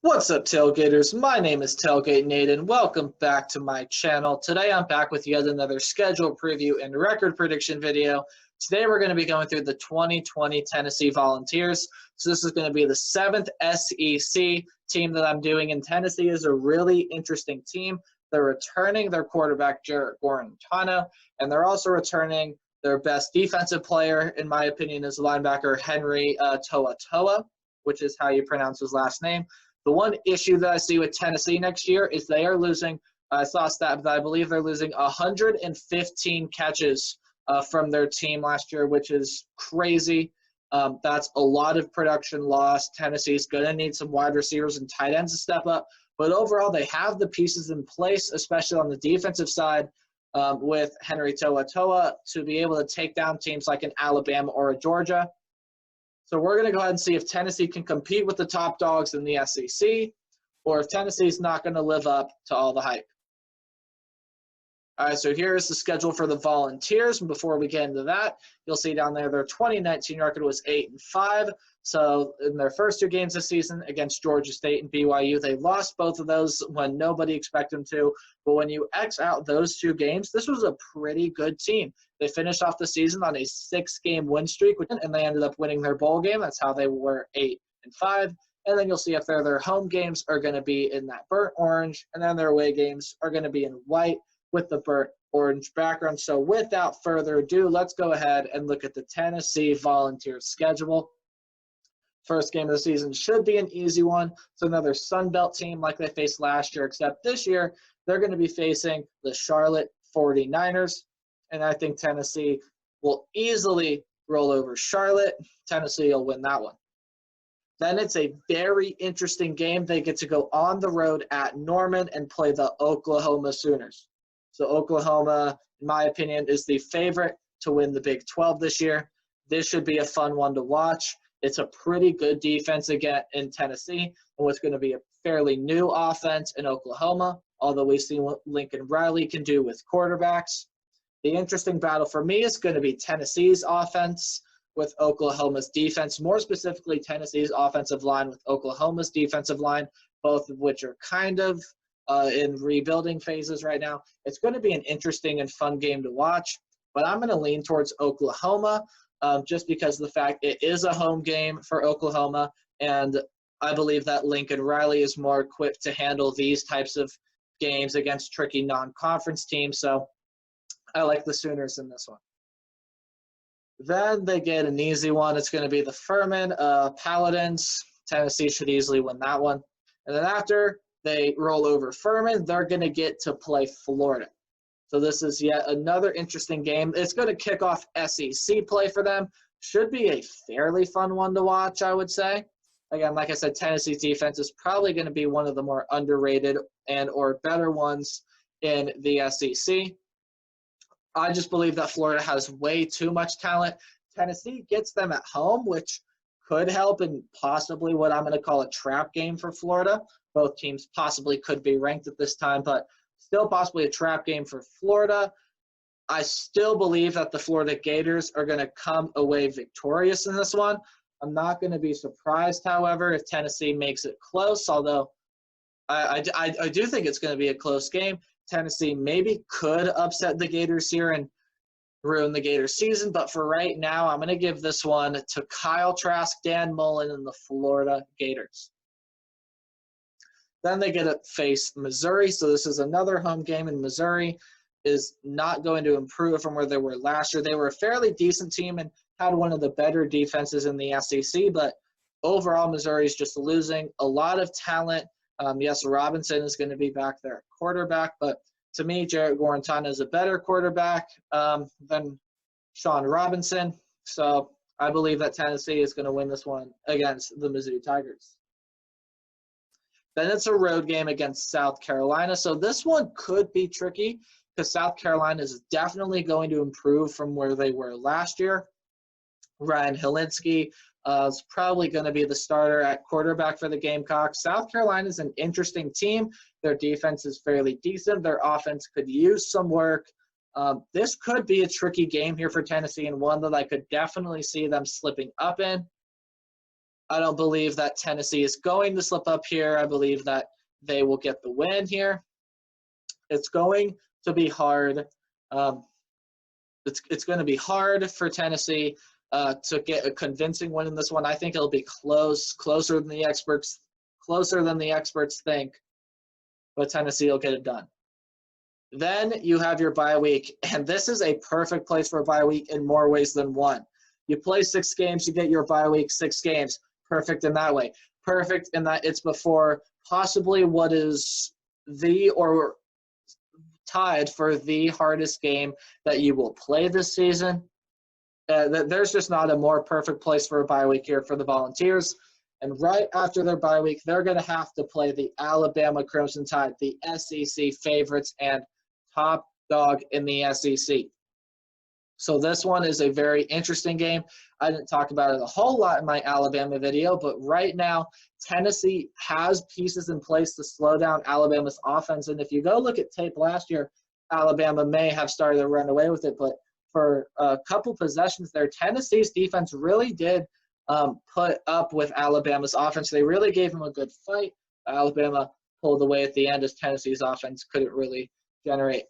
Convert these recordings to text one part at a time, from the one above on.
What's up, Tailgaters? My name is Tailgate Nate, and welcome back to my channel. Today I'm back with yet another schedule preview and record prediction video. Today we're going to be going through the 2020 Tennessee Volunteers. So this is going to be the 7th SEC team that I'm doing, and Tennessee is a really interesting team. They're returning their quarterback, Jarrett Guarantano, and they're also returning their best defensive player, in my opinion, is linebacker Henry To'oTo'o, which is how you pronounce his last name. The one issue that I see with Tennessee next year is they are losing, I saw a stat that I believe they're losing 115 catches from their team last year, which is crazy. That's a lot of production loss. Tennessee's going to need some wide receivers and tight ends to step up. But overall, they have the pieces in place, especially on the defensive side with Henry To'oTo'o, to be able to take down teams like an Alabama or a Georgia. So we're going to go ahead and see if Tennessee can compete with the top dogs in the SEC, or if Tennessee's not going to live up to all the hype. All right, so here's the schedule for the Volunteers. And before we get into that, you'll see down there their 2019 record was 8-5. So in their first two games this season against Georgia State and BYU, they lost both of those when nobody expected them to. But when you X out those two games, this was a pretty good team. They finished off the season on a 6-game win streak, and they ended up winning their bowl game. That's how they were 8-5. And then you'll see if their home games are going to be in that burnt orange, and then their away games are going to be in white with the burnt orange background. So without further ado, let's go ahead and look at the Tennessee Volunteers schedule. First game of the season should be an easy one. So another Sun Belt team like they faced last year, except this year they're going to be facing the Charlotte 49ers. And I think Tennessee will easily roll over Charlotte. Tennessee will win that one. Then it's a very interesting game. They get to go on the road at Norman and play the Oklahoma Sooners. So Oklahoma, in my opinion, is the favorite to win the Big 12 this year. This should be a fun one to watch. It's a pretty good defense again in Tennessee, and what's going to be a fairly new offense in Oklahoma, although we've seen what Lincoln Riley can do with quarterbacks. The interesting battle for me is going to be Tennessee's offense with Oklahoma's defense, more specifically Tennessee's offensive line with Oklahoma's defensive line, both of which are kind of in rebuilding phases right now. It's going to be an interesting and fun game to watch, but I'm going to lean towards Oklahoma just because of the fact it is a home game for Oklahoma, and I believe that Lincoln Riley is more equipped to handle these types of games against tricky non-conference teams, so I like the Sooners in this one. Then they get an easy one. It's going to be the Furman Paladins. Tennessee should easily win that one. And then after they roll over Furman, they're going to get to play Florida. So this is yet another interesting game. It's going to kick off SEC play for them. Should be a fairly fun one to watch, I would say. Again, like I said, Tennessee's defense is probably going to be one of the more underrated and or better ones in the SEC. I just believe that Florida has way too much talent. Tennessee gets them at home, which could help in possibly what I'm going to call a trap game for Florida. Both teams possibly could be ranked at this time, but still possibly a trap game for Florida. I still believe that the Florida Gators are going to come away victorious in this one. I'm not going to be surprised, however, if Tennessee makes it close, although I do think it's going to be a close game. Tennessee maybe could upset the Gators here and ruin the Gators season, but for right now, I'm going to give this one to Kyle Trask, Dan Mullen, and the Florida Gators. Then they get to face Missouri, so this is another home game, and Missouri is not going to improve from where they were last year. They were a fairly decent team and had one of the better defenses in the SEC, but overall, Missouri is just losing a lot of talent. Yes, Robinson is going to be back there at quarterback, but to me, Jarrett Guarantano is a better quarterback than Sean Robinson. So I believe that Tennessee is going to win this one against the Mizzou Tigers. Then it's a road game against South Carolina. So this one could be tricky because South Carolina is definitely going to improve from where they were last year. Ryan Hilinski is probably going to be the starter at quarterback for the Gamecocks. South Carolina is an interesting team. Their defense is fairly decent. Their offense could use some work. This could be a tricky game here for Tennessee and one that I could definitely see them slipping up in. I don't believe that Tennessee is going to slip up here. I believe that they will get the win here. It's going to be hard. It's going to be hard for Tennessee to get a convincing win in this one. I think it'll be closer than the experts think, but Tennessee will get it done. Then you have your bye week, and this is a perfect place for a bye week in more ways than one. You play 6 games, you get your bye week, 6 games. Perfect in that way. Perfect in that it's before possibly what is or tied for the hardest game that you will play this season. There's just not a more perfect place for a bye week here for the Volunteers. And right after their bye week, they're going to have to play the Alabama Crimson Tide, the SEC favorites and top dog in the SEC. So this one is a very interesting game. I didn't talk about it a whole lot in my Alabama video, but right now, Tennessee has pieces in place to slow down Alabama's offense. And if you go look at tape last year, Alabama may have started to run away with it, but for a couple possessions there, Tennessee's defense really did put up with Alabama's offense. They really gave them a good fight. Alabama pulled away at the end as Tennessee's offense couldn't really generate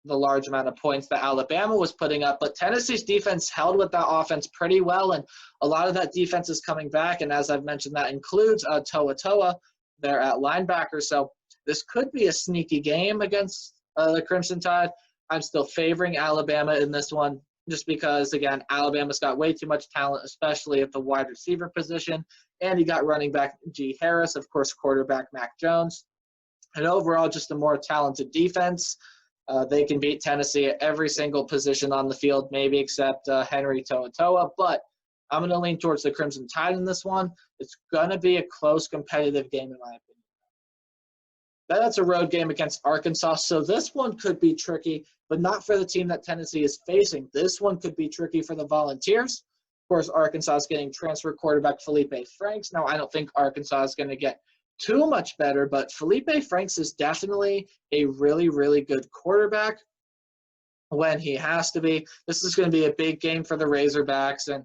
the large amount of points that Alabama was putting up. But Tennessee's defense held with that offense pretty well, and a lot of that defense is coming back. And as I've mentioned, that includes Toa there at linebacker. So this could be a sneaky game against the Crimson Tide. I'm still favoring Alabama in this one just because, again, Alabama's got way too much talent, especially at the wide receiver position. And you got running back G. Harris, of course, quarterback Mac Jones. And overall, just a more talented defense. They can beat Tennessee at every single position on the field, maybe except Henry Toa. But I'm going to lean towards the Crimson Tide in this one. It's going to be a close, competitive game, in my opinion. That's a road game against Arkansas, so this one could be tricky, but not for the team that Tennessee is facing. This one could be tricky for the Volunteers. Of course, Arkansas is getting transfer quarterback Felipe Franks. Now, I don't think Arkansas is going to get too much better, but Felipe Franks is definitely a really, really good quarterback when he has to be. This is going to be a big game for the Razorbacks and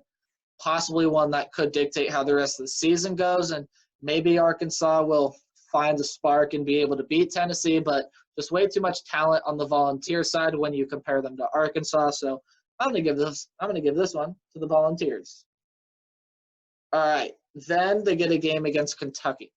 possibly one that could dictate how the rest of the season goes, and maybe Arkansas will find a spark and be able to beat Tennessee, but just way too much talent on the Volunteer side when you compare them to Arkansas. So I'm going to give this one to the Volunteers. All right, then they get a game against Kentucky.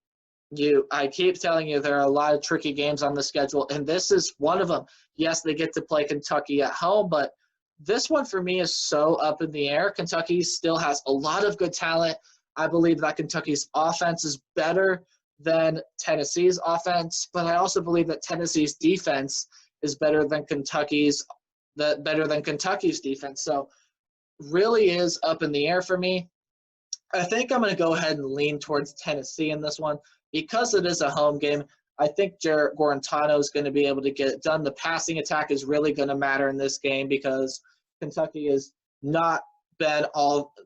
I keep telling you there are a lot of tricky games on the schedule, and this is one of them. Yes, they get to play Kentucky at home, but this one for me is so up in the air. Kentucky still has a lot of good talent. I believe that Kentucky's offense is better than Tennessee's offense, but I also believe that Tennessee's defense is better than Kentucky's defense. So really is up in the air for me. I think I'm going to go ahead and lean towards Tennessee in this one. Because it is a home game, I think Jarrett Guarantano is going to be able to get it done. The passing attack is really going to matter in this game because Kentucky has not been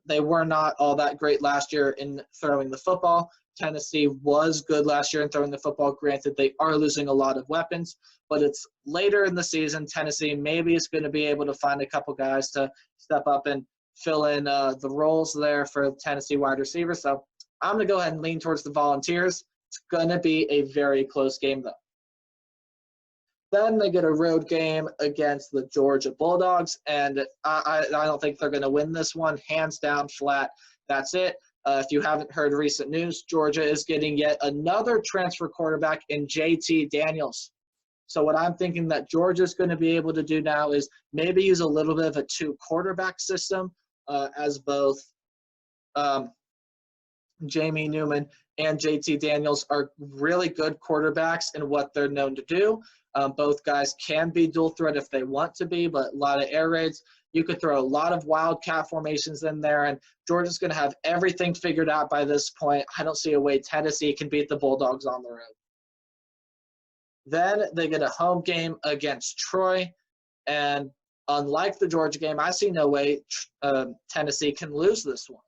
they were not all that great last year in throwing the football. Tennessee was good last year in throwing the football. Granted, they are losing a lot of weapons, but it's later in the season. Tennessee maybe is going to be able to find a couple guys to step up and fill in the roles there for Tennessee wide receivers. So I'm going to go ahead and lean towards the Volunteers. It's going to be a very close game, though. Then they get a road game against the Georgia Bulldogs, and I don't think they're going to win this one. Hands down, flat. That's it. If you haven't heard recent news, Georgia is getting yet another transfer quarterback in JT Daniels. So what I'm thinking that Georgia's going to be able to do now is maybe use a little bit of a 2-quarterback system as both Jamie Newman and JT Daniels are really good quarterbacks in what they're known to do. Both guys can be dual threat if they want to be, but a lot of air raids. You could throw a lot of wildcat formations in there, and Georgia's going to have everything figured out by this point. I don't see a way Tennessee can beat the Bulldogs on the road. Then they get a home game against Troy, and unlike the Georgia game, I see no way Tennessee can lose this one.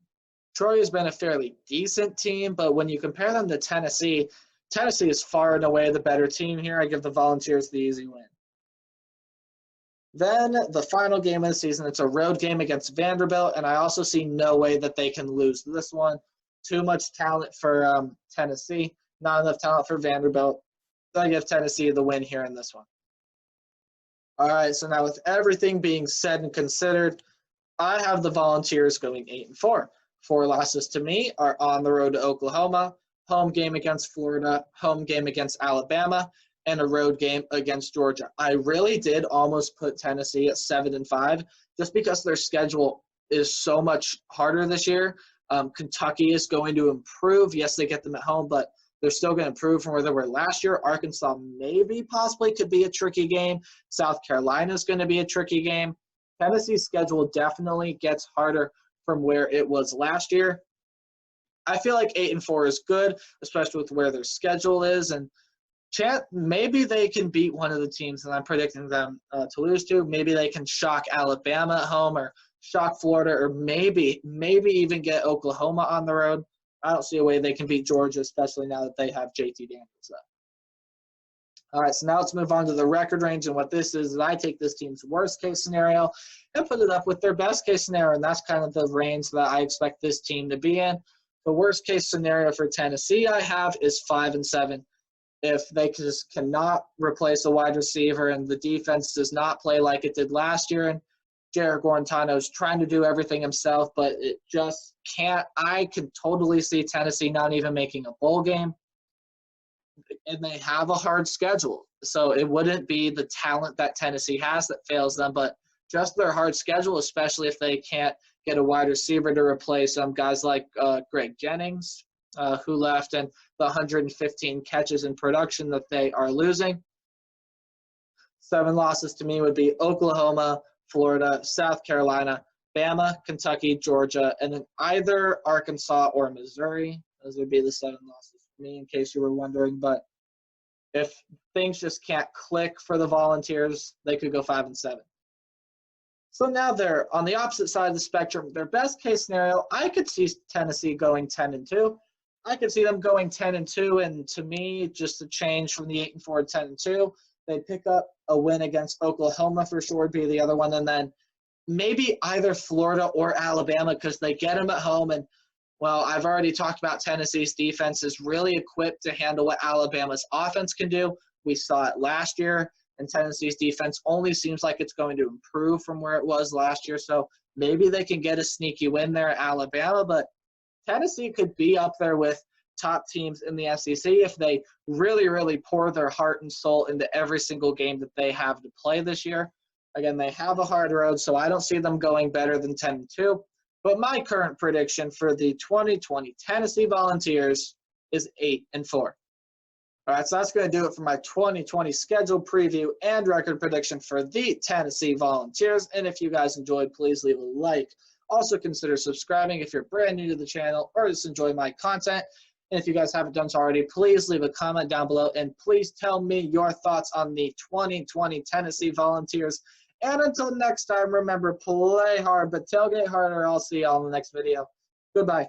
Troy has been a fairly decent team, but when you compare them to Tennessee, Tennessee is far and away the better team here. I give the Volunteers the easy win. Then the final game of the season, it's a road game against Vanderbilt, and I also see no way that they can lose this one. Too much talent for Tennessee, not enough talent for Vanderbilt. I give Tennessee the win here in this one. All right, so now with everything being said and considered, I have the Volunteers going 8-4. 4 losses to me are on the road to Oklahoma, home game against Florida, home game against Alabama, and a road game against Georgia. I really did almost put Tennessee at 7-5 just because their schedule is so much harder this year. Kentucky is going to improve. Yes, they get them at home, but they're still going to improve from where they were last year. Arkansas maybe possibly could be a tricky game. South Carolina is going to be a tricky game. Tennessee's schedule definitely gets harder from where it was last year. I feel like 8-4 is good, especially with where their schedule is. And maybe they can beat one of the teams that I'm predicting them to lose to. Maybe they can shock Alabama at home or shock Florida, or maybe even get Oklahoma on the road. I don't see a way they can beat Georgia, especially now that they have JT Daniels up. All right, so now let's move on to the record range. And what this is I take this team's worst-case scenario and put it up with their best-case scenario, and that's kind of the range that I expect this team to be in. The worst-case scenario for Tennessee I have is 5-7. If they just cannot replace a wide receiver and the defense does not play like it did last year, and Jared Guarantano's trying to do everything himself, but it just can't. I could totally see Tennessee not even making a bowl game. And they have a hard schedule. So it wouldn't be the talent that Tennessee has that fails them, but just their hard schedule, especially if they can't get a wide receiver to replace guys like Greg Jennings, who left, and the 115 catches in production that they are losing. 7 losses to me would be Oklahoma, Florida, South Carolina, Bama, Kentucky, Georgia, and then either Arkansas or Missouri. Those would be the 7 losses for me, in case you were wondering. But if things just can't click for the Volunteers, they could go 5-7. So now they're on the opposite side of the spectrum. Their best case scenario, I could see Tennessee going 10-2. I could see them going 10-2, and to me, just a change from the 8-4 to 10-2. They'd pick up a win against Oklahoma for sure would be the other one, and then maybe either Florida or Alabama because they get them at home. And, well, I've already talked about Tennessee's defense is really equipped to handle what Alabama's offense can do. We saw it last year, and Tennessee's defense only seems like it's going to improve from where it was last year. So maybe they can get a sneaky win there at Alabama, but Tennessee could be up there with top teams in the SEC if they really, really pour their heart and soul into every single game that they have to play this year. Again, they have a hard road, so I don't see them going better than 10-2. But my current prediction for the 2020 Tennessee Volunteers is 8-4. All right, so that's going to do it for my 2020 schedule preview and record prediction for the Tennessee Volunteers. And if you guys enjoyed, please leave a like. Also consider subscribing if you're brand new to the channel or just enjoy my content. And if you guys haven't done so already, please leave a comment down below and please tell me your thoughts on the 2020 Tennessee Volunteers. And until next time, remember, play hard, but tailgate harder. I'll see y'all in the next video. Goodbye.